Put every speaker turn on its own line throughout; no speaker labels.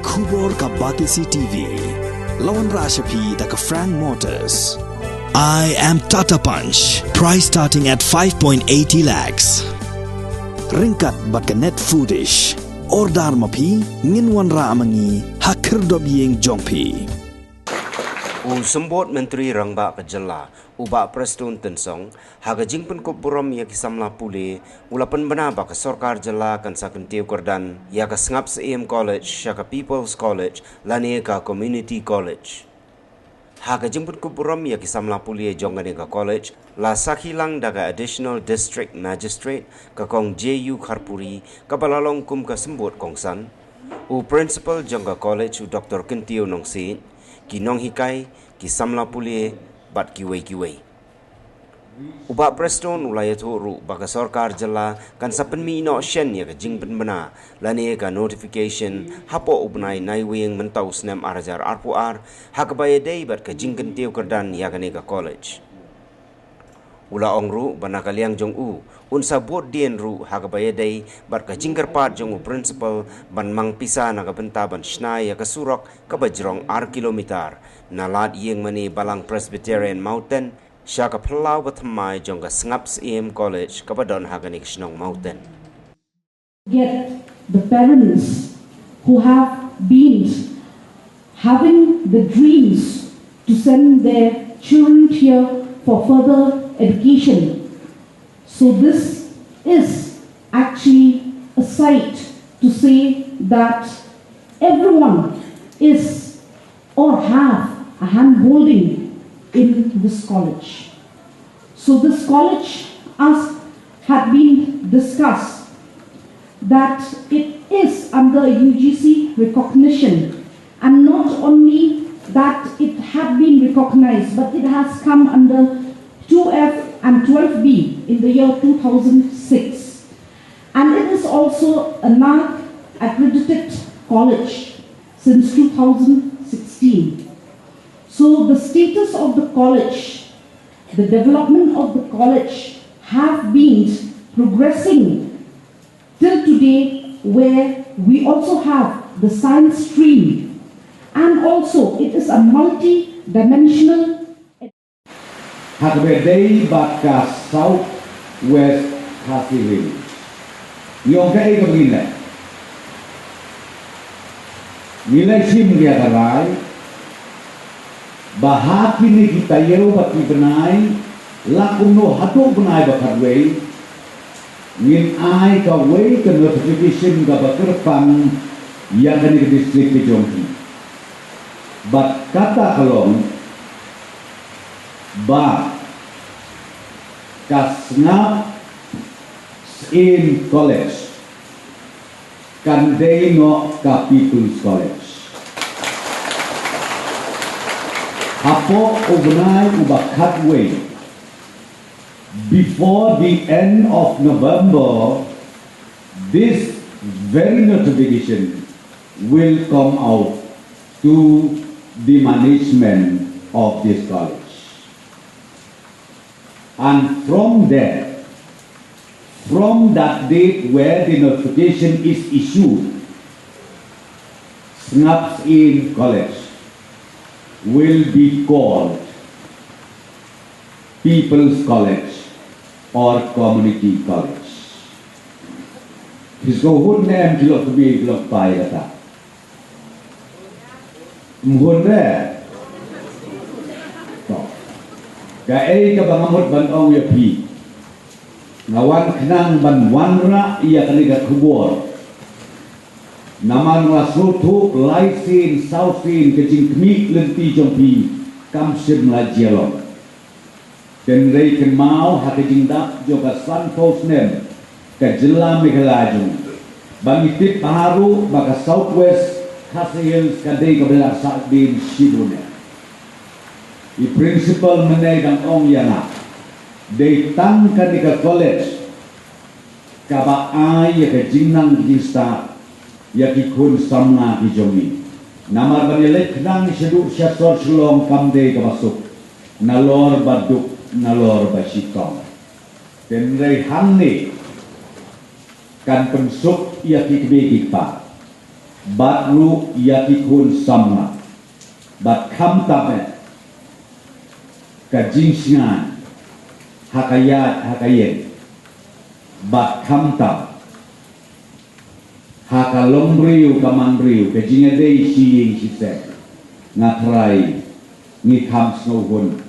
Kubor ka Batisi TV. Lawan Rashapi da ka Frank Motors. I am Tata Punch. Price starting at 5.80 lakhs. Ringkat bat ka net foodish. Ordar mapi nginwan ra amangi hakirdob yeng jongpi.
Sembot Menteri Rangba Kejala Ubak Preston Tensong haga jingpen ko buram ya kisamla pule ulapan bena ba ke Sorkar Jala kan sa Kyntiew Kyrdan ya ka Sngap Syiem College ya ka People's College lani ka Community College haga jingpen ko buram ya kisamla pule jongane ka college la sakhilang daga Additional District Magistrate ka kong JU Kharpuri ka balalong kum ka sembot kongsan Principal jongga college Dr. Kyntiew nongsi kinong hikai ki samla pulie bat kiwei uba Preston ulaya thuru baka Sorkar Jala kan sapen mi no shen ya jing ben bena lani ka notification hapo ubnai naiwing mentau snem arajar arpuar hakbaye dei bat ka jing Kyntiew Kyrdan ya ka college ula ongru bana kaliang jong unsa bot dien ru hagabaye dai bar ka jingkar pat jong principal ban mang pisa na ka benta ban shnai ya ka surok ka bajrong kilometer na lat yeng mani balang Presbyterian Mountain sya ka plau batmai jong ka Sngap Syiem College ka badon haganik snong mountain
get the parents who have been having the dreams to send their children here for further education. So this is actually a sight to say that everyone is or have a hand-holding in this college. So this college, as had been discussed, that it is under UGC recognition, and not only that it had been recognized, but it has come under 2F and 12B in the year 2006. And it is also a NARC accredited college since 2016. So the status of the college, the development of the college have been progressing till today, where we also have the science stream, and also it is a multi-dimensional.
Hakbedei baka South West Hasilim. Yung kaya kabila. Nilai sim dia karai. Bahaki ni kita yau baki benai. Lakum no hatu benai bakadway. Ngin ai ka way ka notification ka bakerpang yang kani ke distrik ke Jongki. Bat kata kalong ba ka Sngap Syiem College kan day no ka People's College hapo ugnay ubakat way before the end of November. This very notification will come out to the management of this college. And from there, from that date where the notification is issued, Sngap Syiem College will be called People's College or Community College. Kisko hun nem kilok tubi kilok pai kata. Mhun re. Kaya ka bangamot banong ya pi. Ngawan kenang ban wanra iya kaligat kubor. Naman wasutu laisin sausin kecing kemik lenti jompi kamsim la jelong. Dan rei kemau hakejing dak juga sanpos nem kejelam megalajung. Bangitip baharu maka Southwest Hasilim kadai kebelah saat din Shibunya. I principal menegang ong yana datang ke college kaba ai ya ke jingnang jista ya ki kun samna ki jomi namar banilek nang sedu syasor shlong kamde ke masuk nalor baduk nalor basitong tenrei hanne kan pensuk ya ki kebeki pa bat ru yakikun samna bat kam tabe ka jingsingan hakayat hakayen bat kam tab hakalombriu kamandriu ka jingadei siying sisek ngatrai ni kam snowhun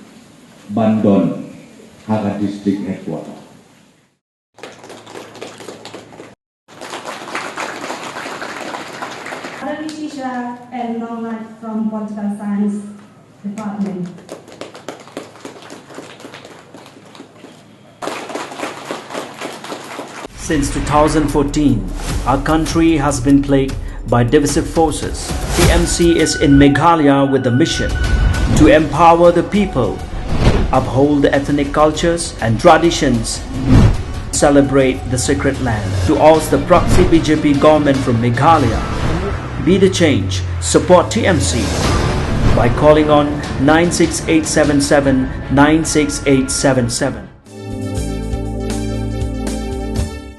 bandon haka district headquarter.
Teacher and Norman from Political Science Department.
Since 2014, our country has been plagued by divisive forces. TMC is in Meghalaya with the mission to empower the people, uphold the ethnic cultures and traditions, celebrate the sacred land. To oust the proxy BJP government from Meghalaya, be the change, support TMC by calling on 96877 96877.